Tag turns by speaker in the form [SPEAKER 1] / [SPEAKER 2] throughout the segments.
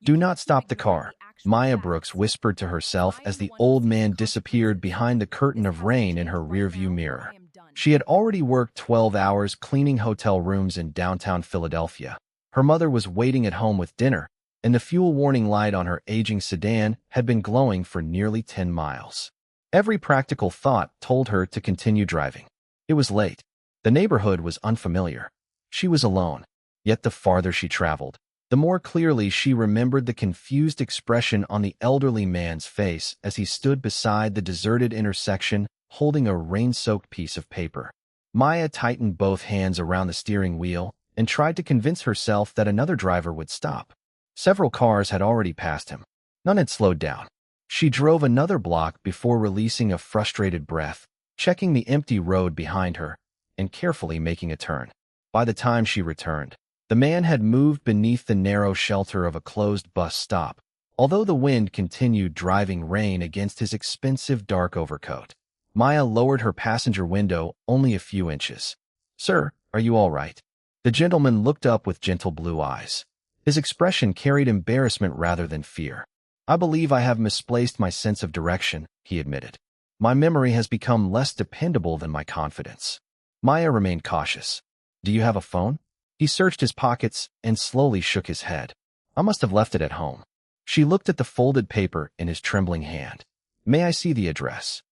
[SPEAKER 1] Do not stop the car, Maya Brooks whispered to herself as the old man disappeared behind the curtain of rain in her rearview mirror. She had already worked 12 hours cleaning hotel rooms in downtown Philadelphia. Her mother was waiting at home with dinner, and the fuel warning light on her aging sedan had been glowing for nearly 10 miles. Every practical thought told her to continue driving. It was late. The neighborhood was unfamiliar. She was alone. Yet the farther she traveled, the more clearly she remembered the confused expression on the elderly man's face as he stood beside the deserted intersection holding a rain-soaked piece of paper. Maya tightened both hands around the steering wheel and tried to convince herself that another driver would stop. Several cars had already passed him. None had slowed down. She drove another block before releasing a frustrated breath, checking the empty road behind her, and carefully making a turn. By the time she returned, the man had moved beneath the narrow shelter of a closed bus stop, although the wind continued driving rain against his expensive dark overcoat. Maya lowered her passenger window only a few inches. "Sir, are you all right?" The gentleman looked up with gentle blue eyes. His expression carried embarrassment rather than fear. "I believe I have misplaced my sense of direction," he admitted. "My memory has become less dependable than my confidence." Maya remained cautious. "Do you have a phone?" He searched his pockets and slowly shook his head. "I must have left it at home." She looked at the folded paper in his trembling hand. "May I see the address?"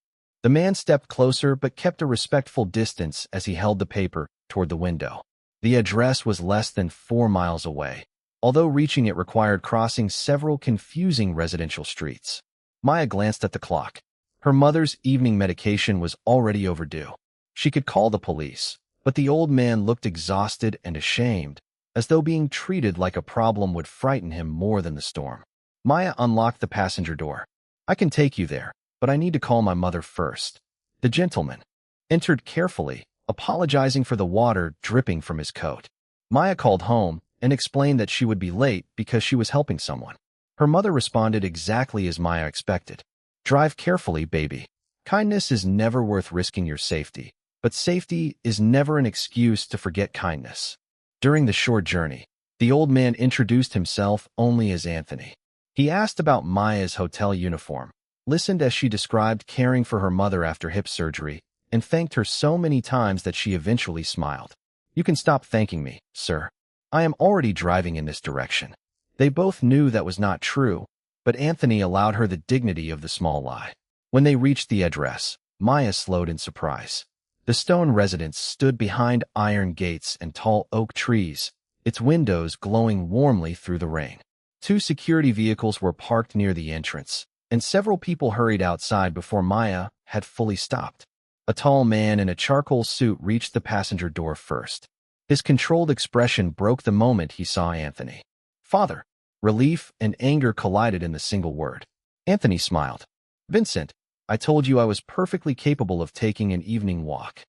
[SPEAKER 1] The man stepped closer but kept a respectful distance as he held the paper toward the window. The address was less than 4 miles away, although reaching it required crossing several confusing residential streets. Maya glanced at the clock. Her mother's evening medication was already overdue. She could call the police, but the old man looked exhausted and ashamed, as though being treated like a problem would frighten him more than the storm. Maya unlocked the passenger door. "I can take you there, but I need to call my mother first." The gentleman entered carefully, apologizing for the water dripping from his coat. Maya called home and explained that she would be late because she was helping someone. Her mother responded exactly as Maya expected. "Drive carefully, baby. Kindness is never worth risking your safety, but safety is never an excuse to forget kindness." During the short journey, the old man introduced himself only as Anthony. He asked about Maya's hotel uniform, listened as she described caring for her mother after hip surgery, and thanked her so many times that she eventually smiled. "You can stop thanking me, sir. I am already driving in this direction." They both knew that was not true, but Anthony allowed her the dignity of the small lie. When they reached the address, Maya slowed in surprise. The stone residence stood behind iron gates and tall oak trees, its windows glowing warmly through the rain. 2 security vehicles were parked near the entrance, and several people hurried outside before Maya had fully stopped. A tall man in a charcoal suit reached the passenger door first. His controlled expression broke the moment he saw Anthony. "Father." Relief and anger collided in the single word. Anthony smiled. "Vincent, I told you I was perfectly capable of taking an evening walk.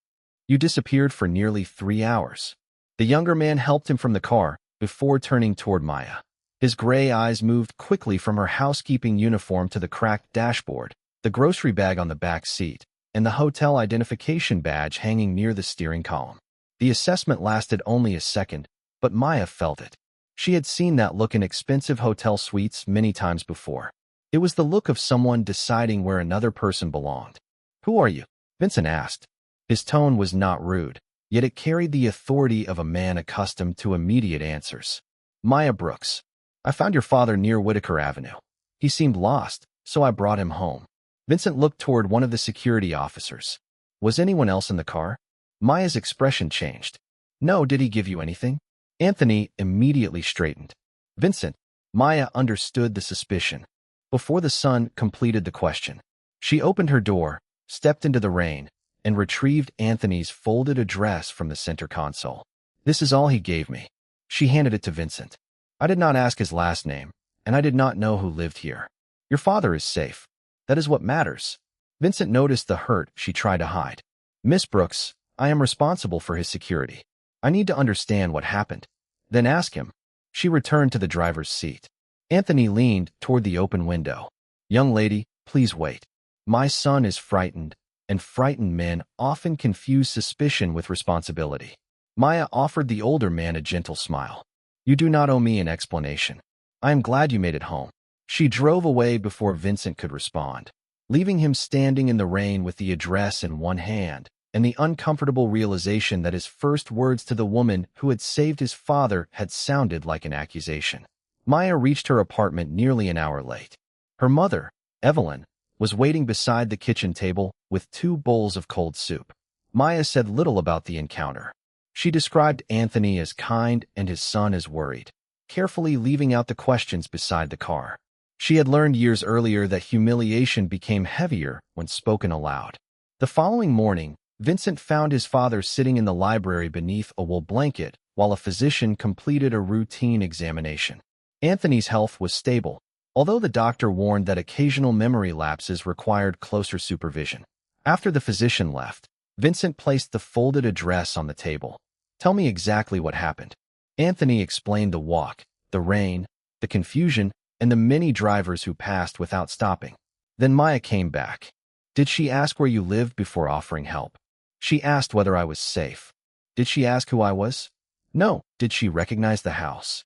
[SPEAKER 1] You disappeared for nearly 3 hours." The younger man helped him from the car before turning toward Maya. His gray eyes moved quickly from her housekeeping uniform to the cracked dashboard, the grocery bag on the back seat, and the hotel identification badge hanging near the steering column. The assessment lasted only a second, but Maya felt it. She had seen that look in expensive hotel suites many times before. It was the look of someone deciding where another person belonged. "Who are you?" Vincent asked. His tone was not rude, yet it carried the authority of a man accustomed to immediate answers. "Maya Brooks. I found your father near Whitaker Avenue. He seemed lost, so I brought him home." Vincent looked toward one of the security officers. "Was anyone else in the car?" Maya's expression changed. "No, did he give you anything?" Anthony immediately straightened. "Vincent." Maya understood the suspicion. Before the son completed the question, she opened her door, stepped into the rain, and retrieved Anthony's folded address from the center console. "This is all he gave me." She handed it to Vincent. "I did not ask his last name, and I did not know who lived here. Your father is safe. That is what matters." Vincent noticed the hurt she tried to hide. "Miss Brooks, I am responsible for his security. I need to understand what happened. Then ask him." She returned to the driver's seat. Anthony leaned toward the open window. "Young lady, please wait. My son is frightened, and frightened men often confuse suspicion with responsibility." Maya offered the older man a gentle smile. "You do not owe me an explanation." I am glad you made it home. She drove away before Vincent could respond, leaving him standing in the rain with the address in one hand and the uncomfortable realization that his first words to the woman who had saved his father had sounded like an accusation. Maya reached her apartment nearly an hour late. Her mother, Evelyn, was waiting beside the kitchen table with 2 bowls of cold soup. Maya said little about the encounter. She described Anthony as kind and his son as worried, carefully leaving out the questions beside the car. She had learned years earlier that humiliation became heavier when spoken aloud. The following morning, Vincent found his father sitting in the library beneath a wool blanket while a physician completed a routine examination. Anthony's health was stable, although the doctor warned that occasional memory lapses required closer supervision. After the physician left, Vincent placed the folded address on the table. "Tell me exactly what happened." Anthony explained the walk, the rain, the confusion, and the many drivers who passed without stopping. Then Maya came back. "Did she ask where you lived before offering help?" "She asked whether I was safe." "Did she ask who I was?" "No." "Did she recognize the house?"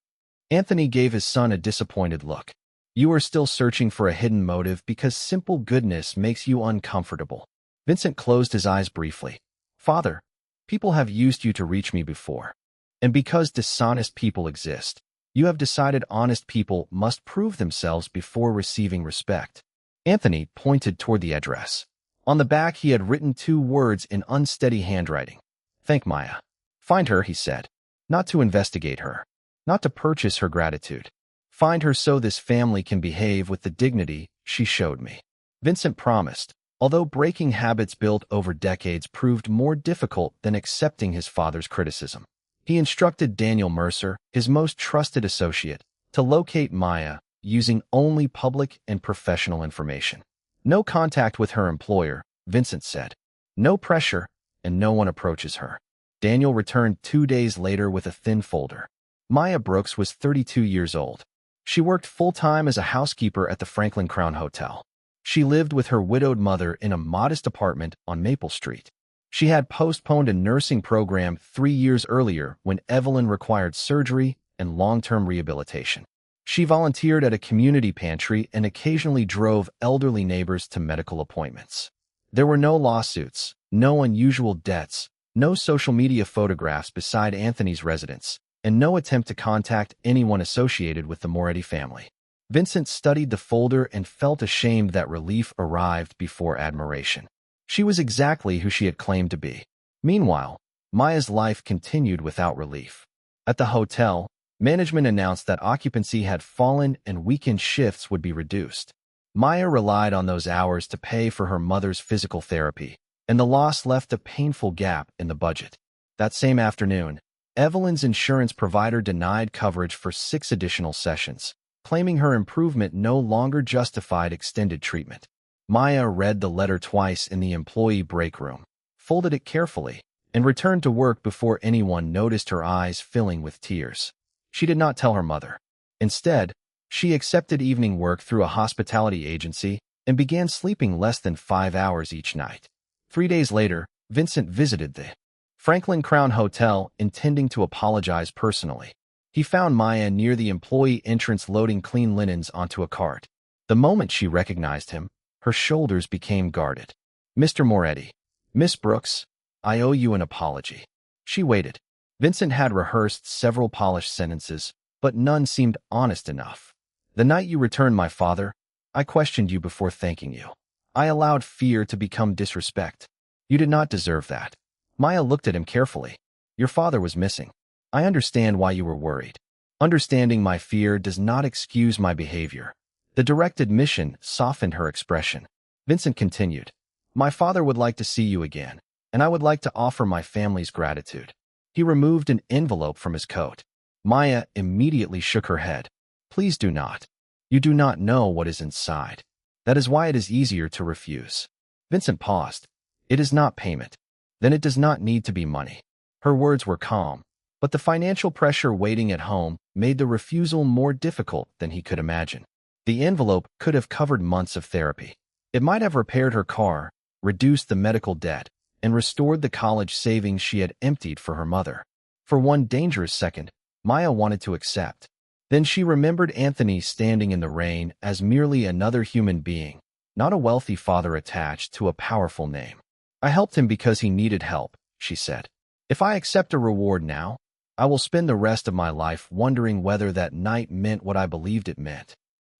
[SPEAKER 1] Anthony gave his son a disappointed look. "You are still searching for a hidden motive because simple goodness makes you uncomfortable." Vincent closed his eyes briefly. "Father, people have used you to reach me before. And because dishonest people exist, you have decided honest people must prove themselves before receiving respect." Anthony pointed toward the address. On the back he had written 2 words in unsteady handwriting. "Thank Maya." "Find her," he said. "Not to investigate her. Not to purchase her gratitude. Find her so this family can behave with the dignity she showed me." Vincent promised, although breaking habits built over decades proved more difficult than accepting his father's criticism. He instructed Daniel Mercer, his most trusted associate, to locate Maya using only public and professional information. "No contact with her employer," Vincent said. "No pressure, and no one approaches her." Daniel returned 2 days later with a thin folder. Maya Brooks was 32 years old. She worked full-time as a housekeeper at the Franklin Crown Hotel. She lived with her widowed mother in a modest apartment on Maple Street. She had postponed a nursing program 3 years earlier when Evelyn required surgery and long-term rehabilitation. She volunteered at a community pantry and occasionally drove elderly neighbors to medical appointments. There were no lawsuits, no unusual debts, no social media photographs beside Anthony's residence, and no attempt to contact anyone associated with the Moretti family. Vincent studied the folder and felt ashamed that relief arrived before admiration. She was exactly who she had claimed to be. Meanwhile, Maya's life continued without relief. At the hotel, management announced that occupancy had fallen and weekend shifts would be reduced. Maya relied on those hours to pay for her mother's physical therapy, and the loss left a painful gap in the budget. That same afternoon, Evelyn's insurance provider denied coverage for 6 additional sessions, claiming her improvement no longer justified extended treatment. Maya read the letter twice in the employee break room, folded it carefully, and returned to work before anyone noticed her eyes filling with tears. She did not tell her mother. Instead, she accepted evening work through a hospitality agency and began sleeping less than 5 hours each night. 3 days later, Vincent visited the Franklin Crown Hotel, intending to apologize personally. He found Maya near the employee entrance loading clean linens onto a cart. The moment she recognized him, her shoulders became guarded. "Mr. Moretti." "Miss Brooks, I owe you an apology." She waited. Vincent had rehearsed several polished sentences, but none seemed honest enough. "The night you returned my father, I questioned you before thanking you. I allowed fear to become disrespect. You did not deserve that." Maya looked at him carefully. "Your father was missing. I understand why you were worried. Understanding my fear does not excuse my behavior." The direct admission softened her expression. Vincent continued, "My father would like to see you again, and I would like to offer my family's gratitude." He removed an envelope from his coat. Maya immediately shook her head. "Please do not. You do not know what is inside. That is why it is easier to refuse." Vincent paused. "It is not payment. Then it does not need to be money." Her words were calm, but the financial pressure waiting at home made the refusal more difficult than he could imagine. The envelope could have covered months of therapy. It might have repaired her car, reduced the medical debt, and restored the college savings she had emptied for her mother. For one dangerous second, Maya wanted to accept. Then she remembered Anthony standing in the rain as merely another human being, not a wealthy father attached to a powerful name. I helped him because he needed help, she said. If I accept a reward now, I will spend the rest of my life wondering whether that night meant what I believed it meant.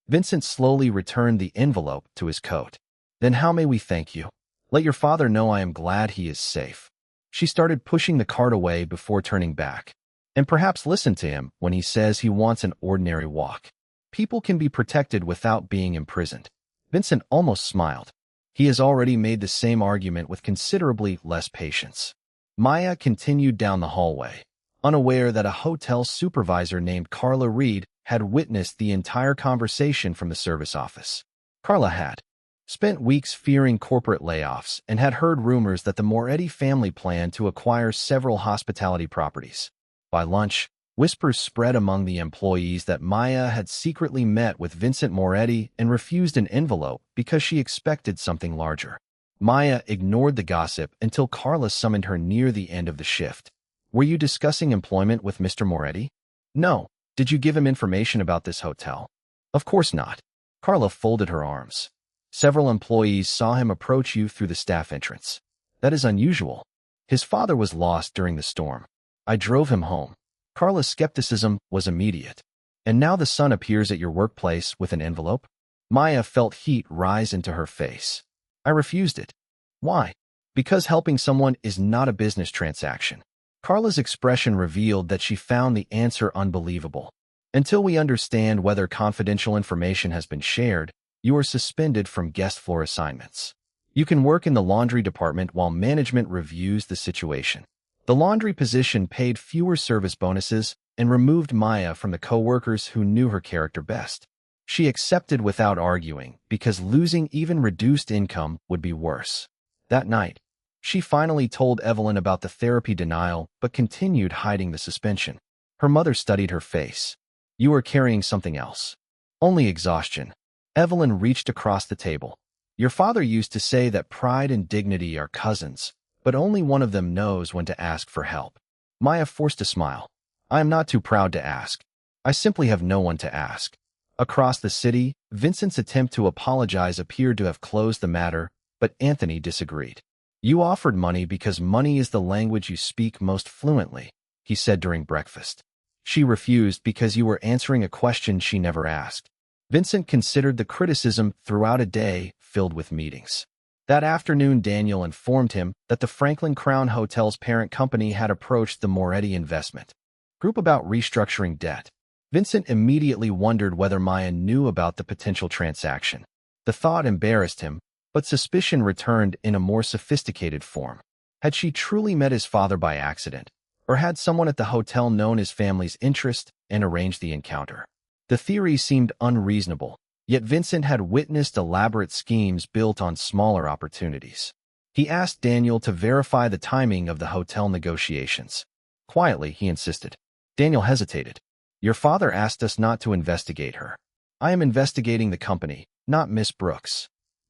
[SPEAKER 1] Vincent slowly returned the envelope to his coat. Then how may we thank you? Let your father know I am glad he is safe. She started pushing the cart away before turning back. And perhaps listen to him when he says he wants an ordinary walk. People can be protected without being imprisoned. Vincent almost smiled. He has already made the same argument with considerably less patience. Maya continued down the hallway, unaware that a hotel supervisor named Carla Reed had witnessed the entire conversation from the service office. Carla had spent weeks fearing corporate layoffs and had heard rumors that the Moretti family planned to acquire several hospitality properties. By lunch, whispers spread among the employees that Maya had secretly met with Vincent Moretti and refused an envelope because she expected something larger. Maya ignored the gossip until Carla summoned her near the end of the shift. Were you discussing employment with Mr. Moretti? No. Did you give him information about this hotel? Of course not. Carla folded her arms. Several employees saw him approach you through the staff entrance. That is unusual. His father was lost during the storm. I drove him home. Carla's skepticism was immediate. And now the son appears at your workplace with an envelope? Maya felt heat rise into her face. I refused it. Why? Because helping someone is not a business transaction. Carla's expression revealed that she found the answer unbelievable. Until we understand whether confidential information has been shared, you are suspended from guest floor assignments. You can work in the laundry department while management reviews the situation. The laundry position paid fewer service bonuses and removed Maya from the co-workers who knew her character best. She accepted without arguing because losing even reduced income would be worse. That night, she finally told Evelyn about the therapy denial but continued hiding the suspension. Her mother studied her face. You are carrying something else. Only exhaustion. Evelyn reached across the table. Your father used to say that pride and dignity are cousins, but only one of them knows when to ask for help. Maya forced a smile. I am not too proud to ask. I simply have no one to ask. Across the city, Vincent's attempt to apologize appeared to have closed the matter, but Anthony disagreed. You offered money because money is the language you speak most fluently, he said during breakfast. She refused because you were answering a question she never asked. Vincent considered the criticism throughout a day filled with meetings. That afternoon, Daniel informed him that the Franklin Crown Hotel's parent company had approached the Moretti investment group about restructuring debt. Vincent immediately wondered whether Maya knew about the potential transaction. The thought embarrassed him, but suspicion returned in a more sophisticated form. Had she truly met his father by accident, or had someone at the hotel known his family's interest and arranged the encounter? The theory seemed unreasonable, yet Vincent had witnessed elaborate schemes built on smaller opportunities. He asked Daniel to verify the timing of the hotel negotiations. Quietly, he insisted. Daniel hesitated. Your father asked us not to investigate her. I am investigating the company, not Miss Brooks.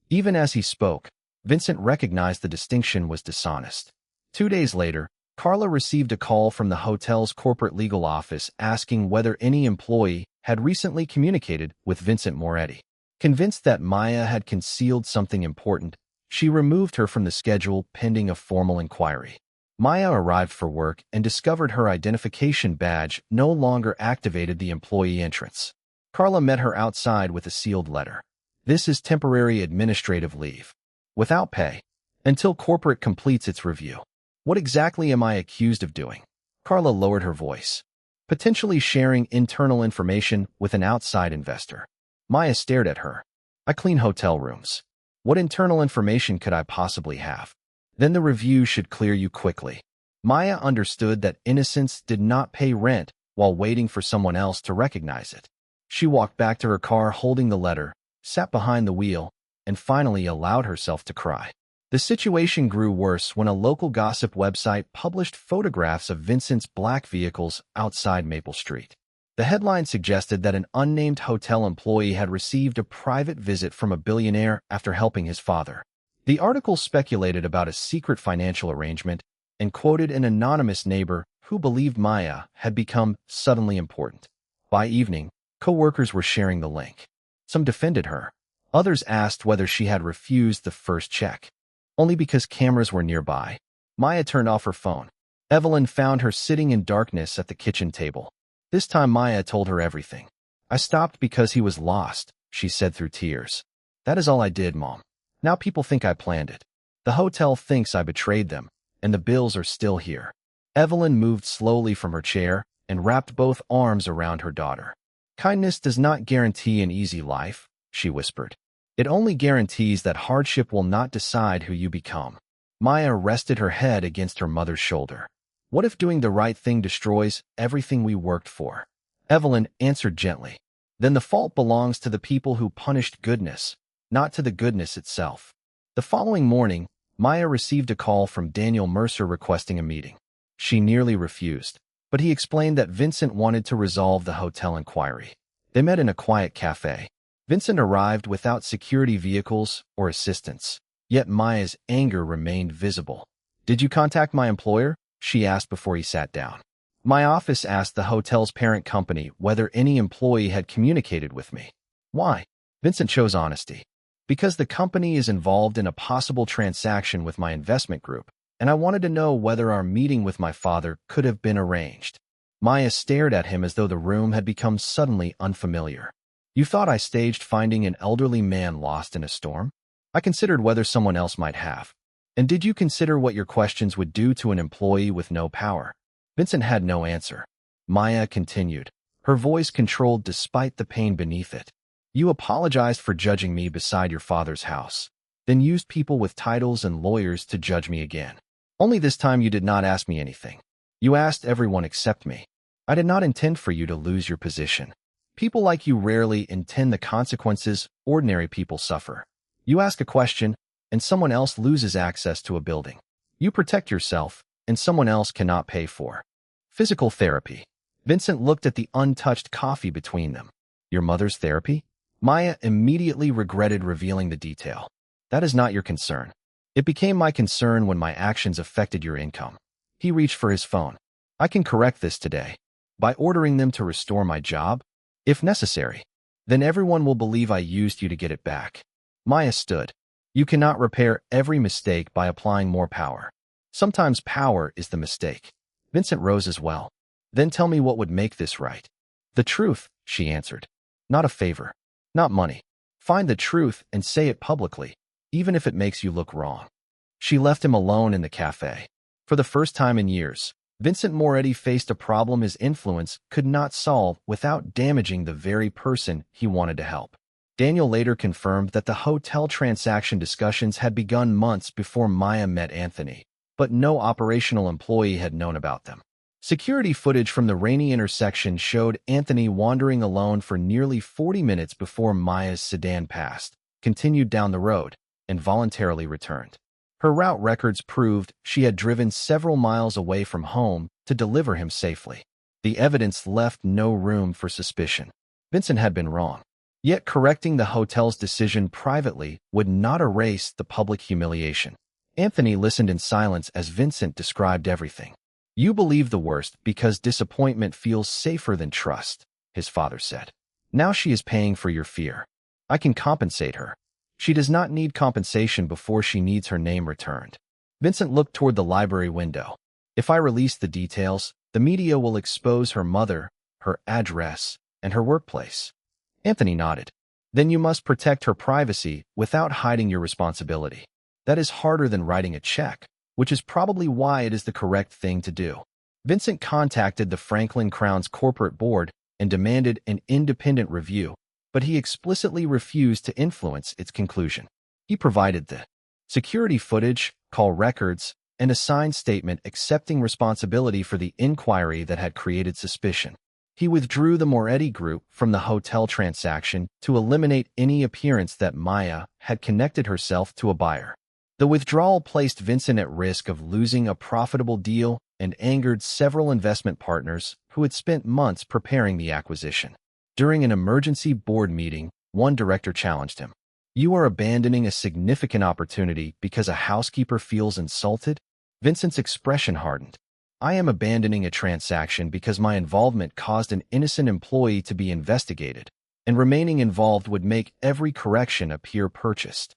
[SPEAKER 1] Even as he spoke, Vincent recognized the distinction was dishonest. 2 days later, Carla received a call from the hotel's corporate legal office asking whether any employee had recently communicated with Vincent Moretti. Convinced that Maya had concealed something important, she removed her from the schedule pending a formal inquiry. Maya arrived for work and discovered her identification badge no longer activated the employee entrance. Carla met her outside with a sealed letter. This is temporary administrative leave. Without pay. Until corporate completes its review. What exactly am I accused of doing? Carla lowered her voice. Potentially sharing internal information with an outside investor. Maya stared at her. I clean hotel rooms. What internal information could I possibly have? Then the review should clear you quickly. Maya understood that innocence did not pay rent while waiting for someone else to recognize it. She walked back to her car holding the letter, sat behind the wheel, and finally allowed herself to cry. The situation grew worse when a local gossip website published photographs of Vincent's black vehicles outside Maple Street. The headline suggested that an unnamed hotel employee had received a private visit from a billionaire after helping his father. The article speculated about a secret financial arrangement and quoted an anonymous neighbor who believed Maya had become suddenly important. By evening, co-workers were sharing the link. Some defended her. Others asked whether she had refused the first check. Only because cameras were nearby. Maya turned off her phone. Evelyn found her sitting in darkness at the kitchen table. This time Maya told her everything. "I stopped because he was lost," she said through tears. "That is all I did, Mom. Now people think I planned it. The hotel thinks I betrayed them, and the bills are still here." Evelyn moved slowly from her chair and wrapped both arms around her daughter. "Kindness does not guarantee an easy life," she whispered. "It only guarantees that hardship will not decide who you become." Maya rested her head against her mother's shoulder. "What if doing the right thing destroys everything we worked for?" Evelyn answered gently. "Then the fault belongs to the people who punished goodness, not to the goodness itself." The following morning, Maya received a call from Daniel Mercer requesting a meeting. She nearly refused, but he explained that Vincent wanted to resolve the hotel inquiry. They met in a quiet cafe. Vincent arrived without security vehicles or assistance, yet Maya's anger remained visible. "Did you contact my employer?" she asked before he sat down. "My office asked the hotel's parent company whether any employee had communicated with me." "Why?" Vincent chose honesty. "Because the company is involved in a possible transaction with my investment group, and I wanted to know whether our meeting with my father could have been arranged." Maya stared at him as though the room had become suddenly unfamiliar. "You thought I staged finding an elderly man lost in a storm?" "I considered whether someone else might have." "And did you consider what your questions would do to an employee with no power?" Vincent had no answer. Maya continued, her voice controlled despite the pain beneath it. "You apologized for judging me beside your father's house, then used people with titles and lawyers to judge me again. Only this time you did not ask me anything. You asked everyone except me. I did not intend for you to lose your position. People like you rarely intend the consequences ordinary people suffer. You ask a question, and someone else loses access to a building. You protect yourself, and someone else cannot pay for. Physical therapy." Vincent looked at the untouched coffee between them. "Your mother's therapy?" Maya immediately regretted revealing the detail. "That is not your concern. It became my concern when my actions affected your income." He reached for his phone. "I can correct this today. By ordering them to restore my job, if necessary. Then everyone will believe I used you to get it back." Maya stood. "You cannot repair every mistake by applying more power. Sometimes power is the mistake." Vincent rose as well. "Then tell me what would make this right." "The truth," she answered. "Not a favor. Not money. Find the truth and say it publicly, even if it makes you look wrong." She left him alone in the cafe. For the first time in years, Vincent Moretti faced a problem his influence could not solve without damaging the very person he wanted to help. Daniel later confirmed that the hotel transaction discussions had begun months before Maya met Anthony, but no operational employee had known about them. Security footage from the rainy intersection showed Anthony wandering alone for nearly 40 minutes before Maya's sedan passed, continued down the road, and voluntarily returned. Her route records proved she had driven several miles away from home to deliver him safely. The evidence left no room for suspicion. Vincent had been wrong. Yet correcting the hotel's decision privately would not erase the public humiliation. Anthony listened in silence as Vincent described everything. "You believe the worst because disappointment feels safer than trust," his father said. "Now she is paying for your fear. I can compensate her. She does not need compensation before she needs her name returned." Vincent looked toward the library window. "If I release the details, the media will expose her mother, her address, and her workplace." Anthony nodded. "Then you must protect her privacy without hiding your responsibility. That is harder than writing a check, which is probably why it is the correct thing to do." Vincent contacted the Franklin Crown's corporate board and demanded an independent review, but he explicitly refused to influence its conclusion. He provided the security footage, call records, and a signed statement accepting responsibility for the inquiry that had created suspicion. He withdrew the Moretti Group from the hotel transaction to eliminate any appearance that Maya had connected herself to a buyer. The withdrawal placed Vincent at risk of losing a profitable deal and angered several investment partners who had spent months preparing the acquisition. During an emergency board meeting, one director challenged him. "You are abandoning a significant opportunity because a housekeeper feels insulted?" Vincent's expression hardened. I am abandoning a transaction because my involvement caused an innocent employee to be investigated, and remaining involved would make every correction appear purchased.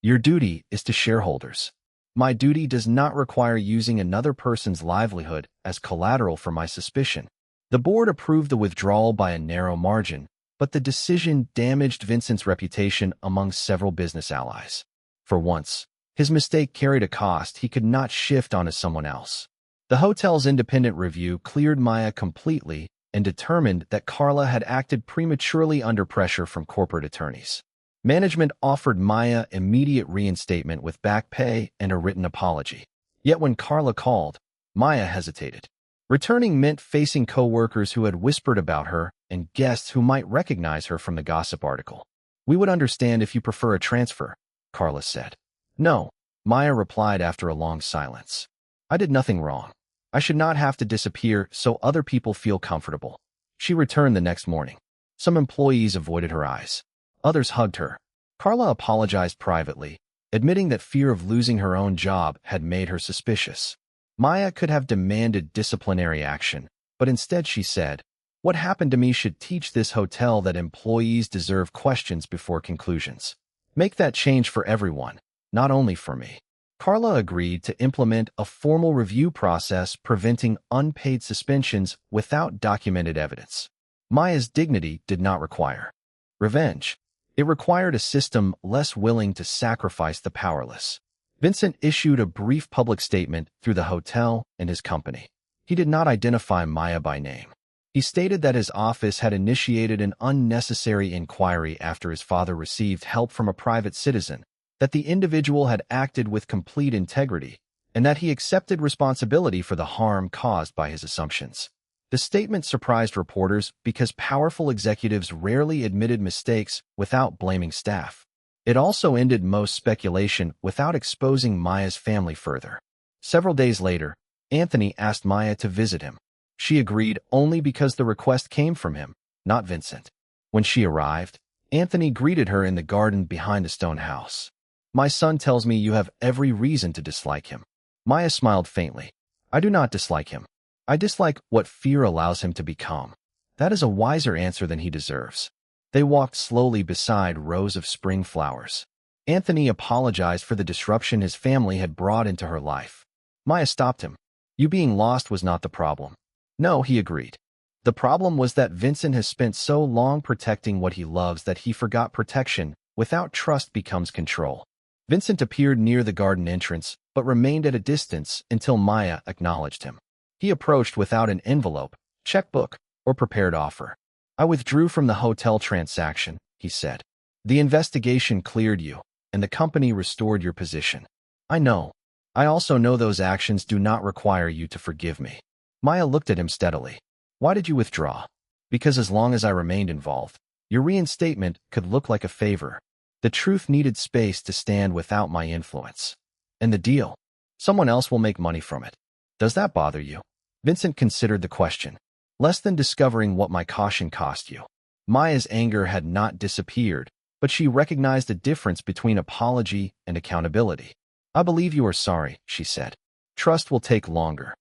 [SPEAKER 1] Your duty is to shareholders. My duty does not require using another person's livelihood as collateral for my suspicion. The board approved the withdrawal by a narrow margin, but the decision damaged Vincent's reputation among several business allies. For once, his mistake carried a cost he could not shift onto someone else. The hotel's independent review cleared Maya completely and determined that Carla had acted prematurely under pressure from corporate attorneys. Management offered Maya immediate reinstatement with back pay and a written apology. Yet when Carla called, Maya hesitated. Returning meant facing co-workers who had whispered about her and guests who might recognize her from the gossip article. "We would understand if you prefer a transfer," Carla said. "No," Maya replied after a long silence. "I did nothing wrong. I should not have to disappear so other people feel comfortable." She returned the next morning. Some employees avoided her eyes. Others hugged her. Carla apologized privately, admitting that fear of losing her own job had made her suspicious. Maya could have demanded disciplinary action, but instead she said, "What happened to me should teach this hotel that employees deserve questions before conclusions. Make that change for everyone, not only for me." Carla agreed to implement a formal review process preventing unpaid suspensions without documented evidence. Maya's dignity did not require revenge. It required a system less willing to sacrifice the powerless. Vincent issued a brief public statement through the hotel and his company. He did not identify Maya by name. He stated that his office had initiated an unnecessary inquiry after his father received help from a private citizen, that the individual had acted with complete integrity, and that he accepted responsibility for the harm caused by his assumptions. The statement surprised reporters because powerful executives rarely admitted mistakes without blaming staff. It also ended most speculation without exposing Maya's family further. Several days later, Anthony asked Maya to visit him. She agreed only because the request came from him, not Vincent. When she arrived, Anthony greeted her in the garden behind the stone house. "My son tells me you have every reason to dislike him." Maya smiled faintly. "I do not dislike him. I dislike what fear allows him to become." That is a wiser answer than he deserves. They walked slowly beside rows of spring flowers. Anthony apologized for the disruption his family had brought into her life. Maya stopped him. "You being lost was not the problem." "No," he agreed. "The problem was that Vincent has spent so long protecting what he loves that he forgot protection without trust becomes control." Vincent appeared near the garden entrance, but remained at a distance until Maya acknowledged him. He approached without an envelope, checkbook, or prepared offer. "I withdrew from the hotel transaction," he said. "The investigation cleared you, and the company restored your position. I know. I also know those actions do not require you to forgive me." Maya looked at him steadily. "Why did you withdraw?" "Because as long as I remained involved, your reinstatement could look like a favor. The truth needed space to stand without my influence. And the deal? Someone else will make money from it. Does that bother you?" Vincent considered the question. "Less than discovering what my caution cost you." Maya's anger had not disappeared, but she recognized a difference between apology and accountability. "I believe you are sorry," she said. "Trust will take longer."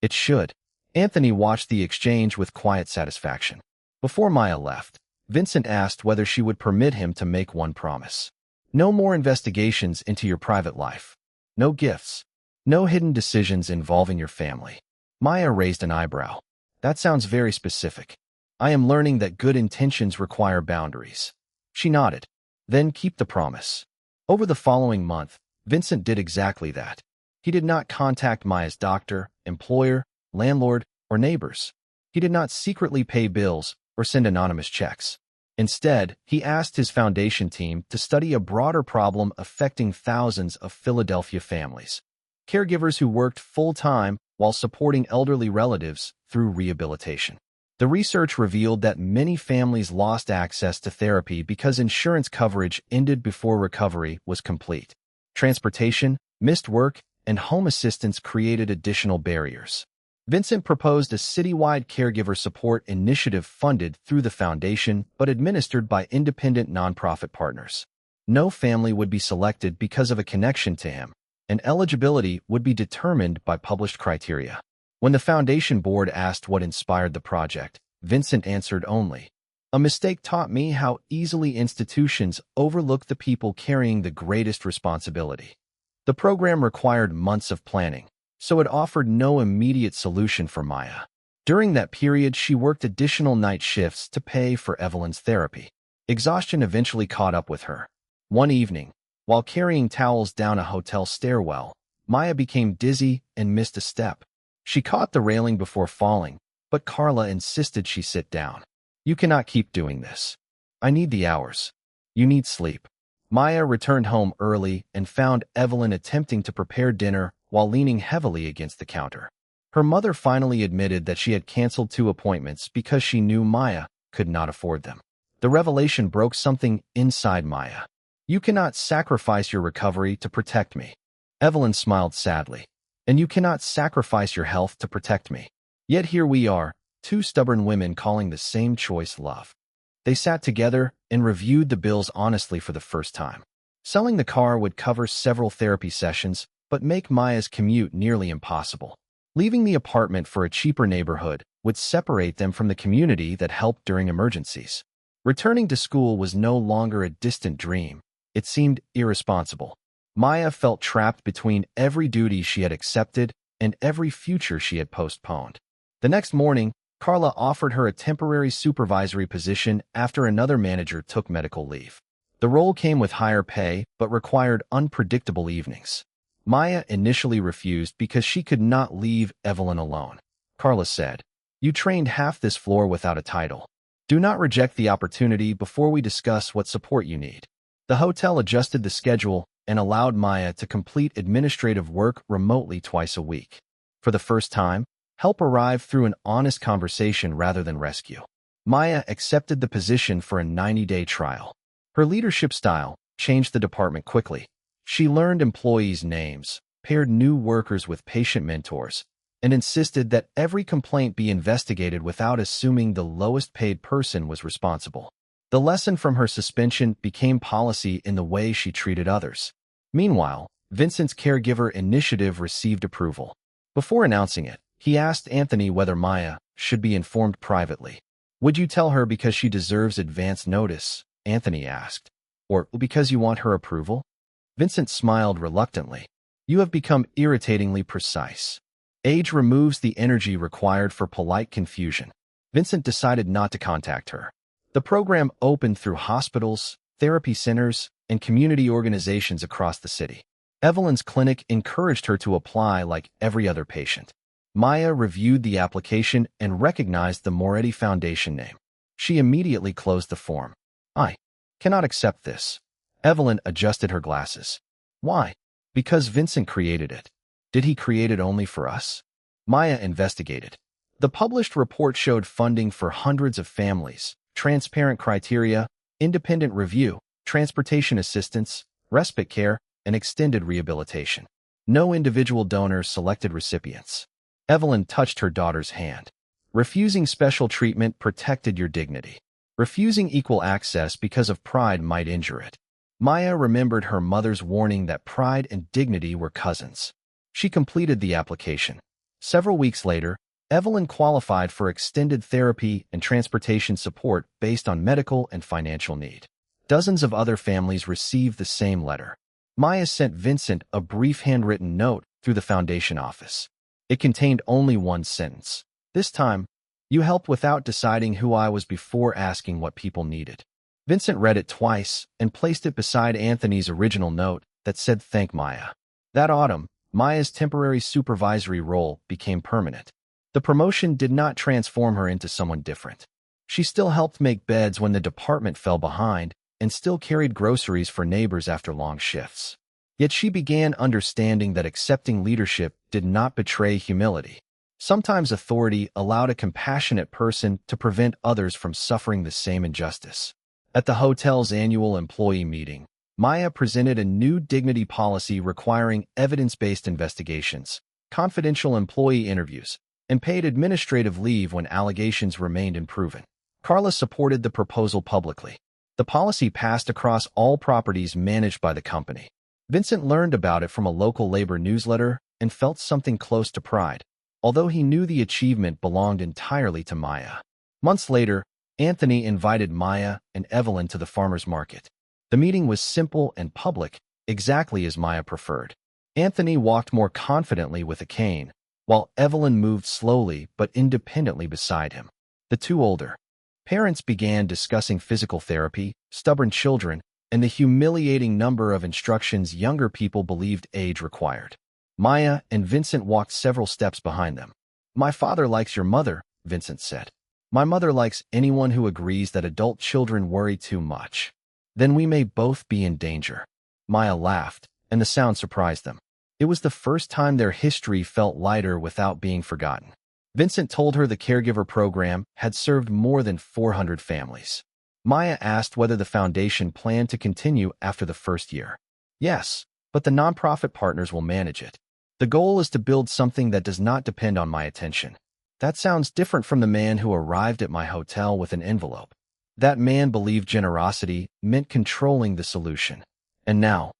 [SPEAKER 1] "It should." Anthony watched the exchange with quiet satisfaction. Before Maya left, Vincent asked whether she would permit him to make one promise. "No more investigations into your private life. No gifts. No hidden decisions involving your family." Maya raised an eyebrow. "That sounds very specific. I am learning that good intentions require boundaries." She nodded. "Then keep the promise." Over the following month, Vincent did exactly that. He did not contact Maya's doctor, employer, landlord, or neighbors. He did not secretly pay bills or send anonymous checks. Instead, he asked his foundation team to study a broader problem affecting thousands of Philadelphia families. Caregivers who worked full-time while supporting elderly relatives through rehabilitation. The research revealed that many families lost access to therapy because insurance coverage ended before recovery was complete. Transportation, missed work, and home assistance created additional barriers. Vincent proposed a citywide caregiver support initiative funded through the foundation but administered by independent nonprofit partners. No family would be selected because of a connection to him, and eligibility would be determined by published criteria. When the foundation board asked what inspired the project, Vincent answered only, "A mistake taught me how easily institutions overlook the people carrying the greatest responsibility." The program required months of planning, so it offered no immediate solution for Maya. During that period, she worked additional night shifts to pay for Evelyn's therapy. Exhaustion eventually caught up with her. One evening, while carrying towels down a hotel stairwell, Maya became dizzy and missed a step. She caught the railing before falling, but Carla insisted she sit down. "You cannot keep doing this. I need the hours. You need sleep." Maya returned home early and found Evelyn attempting to prepare dinner while leaning heavily against the counter. Her mother finally admitted that she had canceled 2 appointments because she knew Maya could not afford them. The revelation broke something inside Maya. "You cannot sacrifice your recovery to protect me." Evelyn smiled sadly. "And you cannot sacrifice your health to protect me." Yet here we are, 2 stubborn women calling the same choice love. They sat together and reviewed the bills honestly for the first time. Selling the car would cover several therapy sessions, but make Maya's commute nearly impossible. Leaving the apartment for a cheaper neighborhood would separate them from the community that helped during emergencies. Returning to school was no longer a distant dream. It seemed irresponsible. Maya felt trapped between every duty she had accepted and every future she had postponed. The next morning, Carla offered her a temporary supervisory position after another manager took medical leave. The role came with higher pay but required unpredictable evenings. Maya initially refused because she could not leave Evelyn alone. Carla said, "You trained half this floor without a title. Do not reject the opportunity before we discuss what support you need." The hotel adjusted the schedule and allowed Maya to complete administrative work remotely twice a week. For the first time, help arrived through an honest conversation rather than rescue. Maya accepted the position for a 90-day trial. Her leadership style changed the department quickly. She learned employees' names, paired new workers with patient mentors, and insisted that every complaint be investigated without assuming the lowest-paid person was responsible. The lesson from her suspension became policy in the way she treated others. Meanwhile, Vincent's caregiver initiative received approval. Before announcing it, he asked Anthony whether Maya should be informed privately. "Would you tell her because she deserves advance notice?" Anthony asked. "Or because you want her approval?" Vincent smiled reluctantly. "You have become irritatingly precise. Age removes the energy required for polite confusion." Vincent decided not to contact her. The program opened through hospitals, therapy centers, and community organizations across the city. Evelyn's clinic encouraged her to apply like every other patient. Maya reviewed the application and recognized the Moretti Foundation name. She immediately closed the form. "I cannot accept this." Evelyn adjusted her glasses. "Why?" "Because Vincent created it." "Did he create it only for us?" Maya investigated. The published report showed funding for hundreds of families, transparent criteria, independent review, transportation assistance, respite care, and extended rehabilitation. No individual donor selected recipients. Evelyn touched her daughter's hand. "Refusing special treatment protected your dignity. Refusing equal access because of pride might injure it." Maya remembered her mother's warning that pride and dignity were cousins. She completed the application. Several weeks later, Evelyn qualified for extended therapy and transportation support based on medical and financial need. Dozens of other families received the same letter. Maya sent Vincent a brief handwritten note through the foundation office. It contained only one sentence. This time, "You helped without deciding who I was before asking what people needed." Vincent read it twice and placed it beside Anthony's original note that said "Thank Maya." That autumn, Maya's temporary supervisory role became permanent. The promotion did not transform her into someone different. She still helped make beds when the department fell behind and still carried groceries for neighbors after long shifts. Yet she began understanding that accepting leadership did not betray humility. Sometimes authority allowed a compassionate person to prevent others from suffering the same injustice. At the hotel's annual employee meeting, Maya presented a new dignity policy requiring evidence-based investigations, confidential employee interviews, and paid administrative leave when allegations remained unproven. Carla supported the proposal publicly. The policy passed across all properties managed by the company. Vincent learned about it from a local labor newsletter and felt something close to pride. although he knew the achievement belonged entirely to Maya. Months later, Anthony invited Maya and Evelyn to the farmer's market. The meeting was simple and public, exactly as Maya preferred. Anthony walked more confidently with a cane, while Evelyn moved slowly but independently beside him. The two older parents began discussing physical therapy, stubborn children, and the humiliating number of instructions younger people believed age required. Maya and Vincent walked several steps behind them. "My father likes your mother," Vincent said. "My mother likes anyone who agrees that adult children worry too much. Then we may both be in danger." Maya laughed, and the sound surprised them. It was the first time their history felt lighter without being forgotten. Vincent told her the caregiver program had served more than 400 families. Maya asked whether the foundation planned to continue after the first year. "Yes, but the nonprofit partners will manage it. The goal is to build something that does not depend on my attention." "That sounds different from the man who arrived at my hotel with an envelope. That man believed generosity meant controlling the solution. And now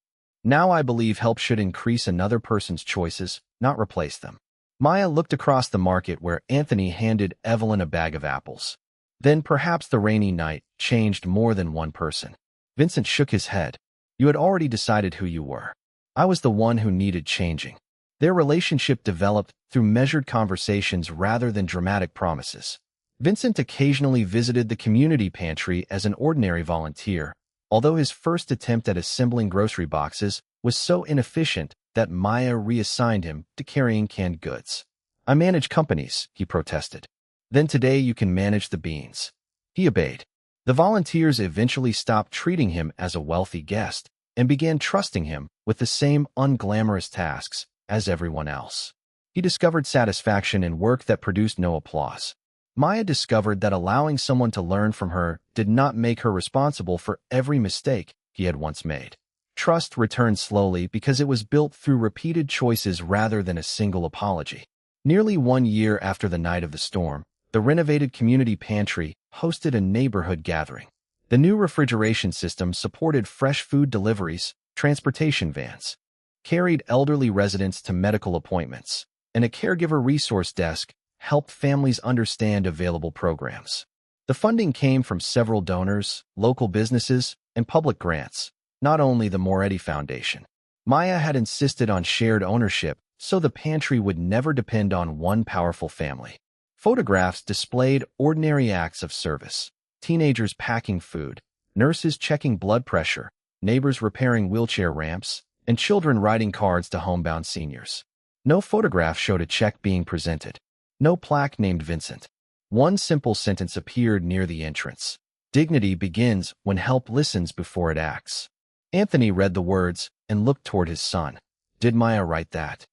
[SPEAKER 1] I believe help should increase another person's choices, not replace them." Maya looked across the market where Anthony handed Evelyn a bag of apples. Then perhaps the rainy night changed more than one person. Vincent shook his head. "You had already decided who you were. I was the one who needed changing." Their relationship developed through measured conversations rather than dramatic promises. Vincent occasionally visited the community pantry as an ordinary volunteer, although his first attempt at assembling grocery boxes was so inefficient that Maya reassigned him to carrying canned goods. "I manage companies," he protested. "Then today you can manage the beans." He obeyed. The volunteers eventually stopped treating him as a wealthy guest and began trusting him with the same unglamorous tasks as everyone else. He discovered satisfaction in work that produced no applause. Maya discovered that allowing someone to learn from her did not make her responsible for every mistake he had once made. Trust returned slowly because it was built through repeated choices rather than a single apology. Nearly 1 year after the night of the storm, the renovated community pantry hosted a neighborhood gathering. The new refrigeration system supported fresh food deliveries, transportation vans, carried elderly residents to medical appointments, and a caregiver resource desk helped families understand available programs. The funding came from several donors, local businesses, and public grants, not only the Moretti Foundation. Maya had insisted on shared ownership so the pantry would never depend on one powerful family. Photographs displayed ordinary acts of service: teenagers packing food, nurses checking blood pressure, neighbors repairing wheelchair ramps, and children writing cards to homebound seniors. No photograph showed a check being presented. No plaque named Vincent. One simple sentence appeared near the entrance: "Dignity begins when help listens before it acts." Anthony read the words and looked toward his son. "Did Maya write that?"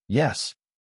[SPEAKER 1] "Yes.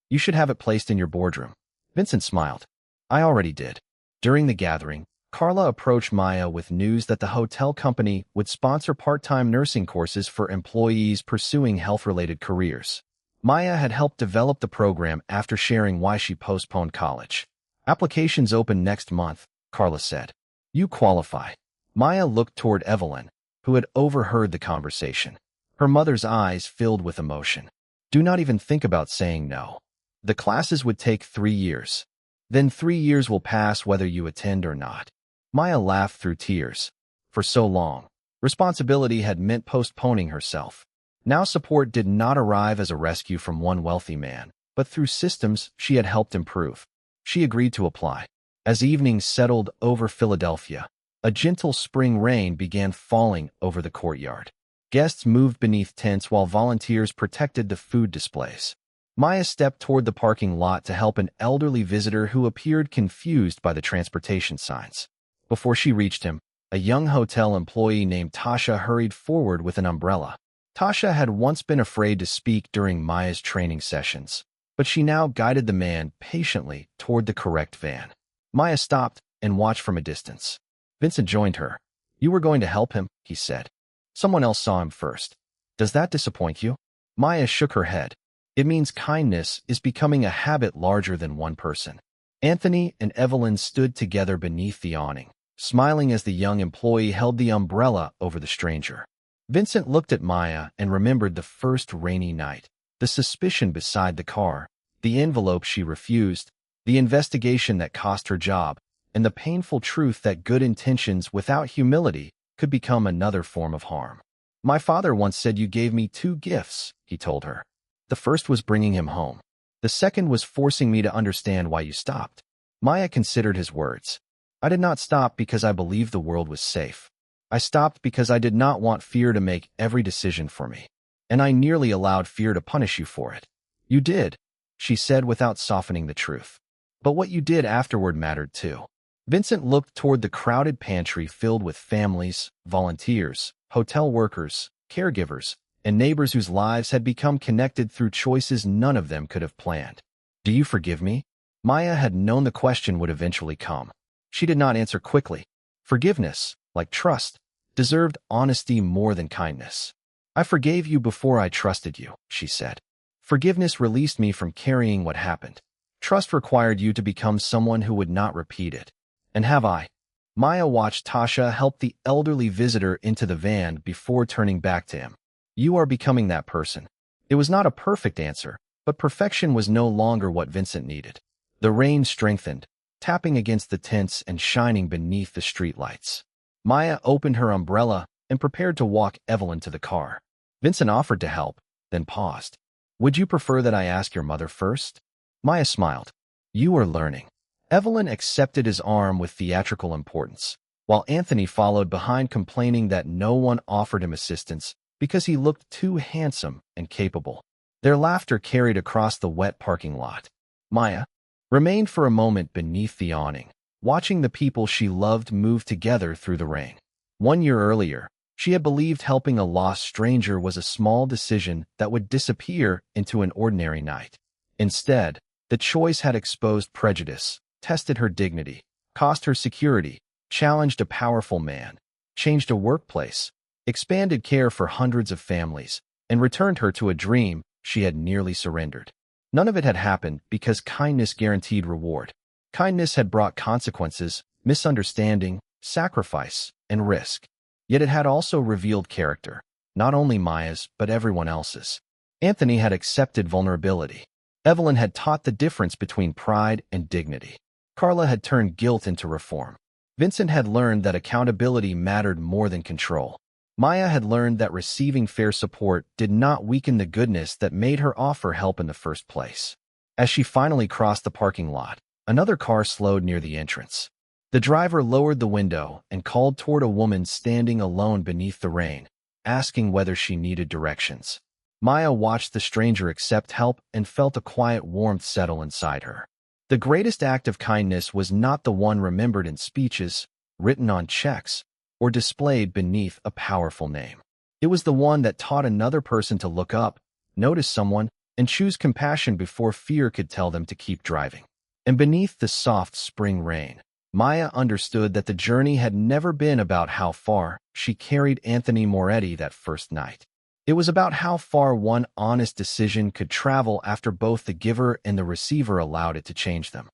[SPEAKER 1] You should have it placed in your boardroom." Vincent smiled. "I already did." During the gathering, Carla approached Maya with news that the hotel company would sponsor part-time nursing courses for employees pursuing health-related careers. Maya had helped develop the program after sharing why she postponed college. "Applications open next month," Carla said. "You qualify." Maya looked toward Evelyn, who had overheard the conversation. Her mother's eyes filled with emotion. "Do not even think about saying no. The classes would take 3 years. Then 3 years will pass whether you attend or not." Maya laughed through tears. For so long, responsibility had meant postponing herself. Now support did not arrive as a rescue from one wealthy man, but through systems she had helped improve. She agreed to apply. As evenings settled over Philadelphia, a gentle spring rain began falling over the courtyard. Guests moved beneath tents while volunteers protected the food displays. Maya stepped toward the parking lot to help an elderly visitor who appeared confused by the transportation signs. Before she reached him, a young hotel employee named Tasha hurried forward with an umbrella. Tasha had once been afraid to speak during Maya's training sessions, but she now guided the man patiently toward the correct van. Maya stopped and watched from a distance. Vincent joined her. "You were going to help him," he said. "Someone else saw him first. Does that disappoint you?" Maya shook her head. "It means kindness is becoming a habit larger than one person." Anthony and Evelyn stood together beneath the awning, smiling as the young employee held the umbrella over the stranger. Vincent looked at Maya and remembered the first rainy night, the suspicion beside the car, The envelope she refused, the investigation that cost her job, and the painful truth that good intentions without humility could become another form of harm. My father once said you gave me two gifts, he told her. The first was bringing him home. The second was forcing me to understand why you stopped. Maya considered his words. I did not stop because I believed the world was safe. I stopped because I did not want fear to make every decision for me. And I nearly allowed fear to punish you for it. You did, she said without softening the truth. But what you did afterward mattered too. Vincent looked toward the crowded pantry filled with families, volunteers, hotel workers, caregivers, and neighbors whose lives had become connected through choices none of them could have planned. Do you forgive me? Maya had known the question would eventually come. She did not answer quickly. Forgiveness, like trust, deserved honesty more than kindness. I forgave you before I trusted you, she said. Forgiveness released me from carrying what happened. Trust required you to become someone who would not repeat it. And have I? Maya watched Tasha help the elderly visitor into the van before turning back to him. You are becoming that person. It was not a perfect answer, but perfection was no longer what Vincent needed. The rain strengthened, tapping against the tents and shining beneath the streetlights. Maya opened her umbrella and prepared to walk Evelyn to the car. Vincent offered to help, then paused. Would you prefer that I ask your mother first? Maya smiled. You are learning. Evelyn accepted his arm with theatrical importance, while Anthony followed behind complaining that no one offered him assistance because he looked too handsome and capable. Their laughter carried across the wet parking lot. Maya remained for a moment beneath the awning, watching the people she loved move together through the rain. 1 year earlier, she had believed helping a lost stranger was a small decision that would disappear into an ordinary night. Instead, the choice had exposed prejudice, tested her dignity, cost her security, challenged a powerful man, changed a workplace, expanded care for hundreds of families, and returned her to a dream she had nearly surrendered. None of it had happened because kindness guaranteed reward. Kindness had brought consequences, misunderstanding, sacrifice, and risk. Yet it had also revealed character, not only Maya's but everyone else's. Anthony had accepted vulnerability. Evelyn had taught the difference between pride and dignity. Carla had turned guilt into reform. Vincent had learned that accountability mattered more than control. Maya had learned that receiving fair support did not weaken the goodness that made her offer help in the first place. As she finally crossed the parking lot, another car slowed near the entrance. The driver lowered the window and called toward a woman standing alone beneath the rain, asking whether she needed directions. Maya watched the stranger accept help and felt a quiet warmth settle inside her. The greatest act of kindness was not the one remembered in speeches, written on checks, or displayed beneath a powerful name. It was the one that taught another person to look up, notice someone, and choose compassion before fear could tell them to keep driving. And beneath the soft spring rain, Maya understood that the journey had never been about how far she carried Anthony Moretti that first night. It was about how far one honest decision could travel after both the giver and the receiver allowed it to change them.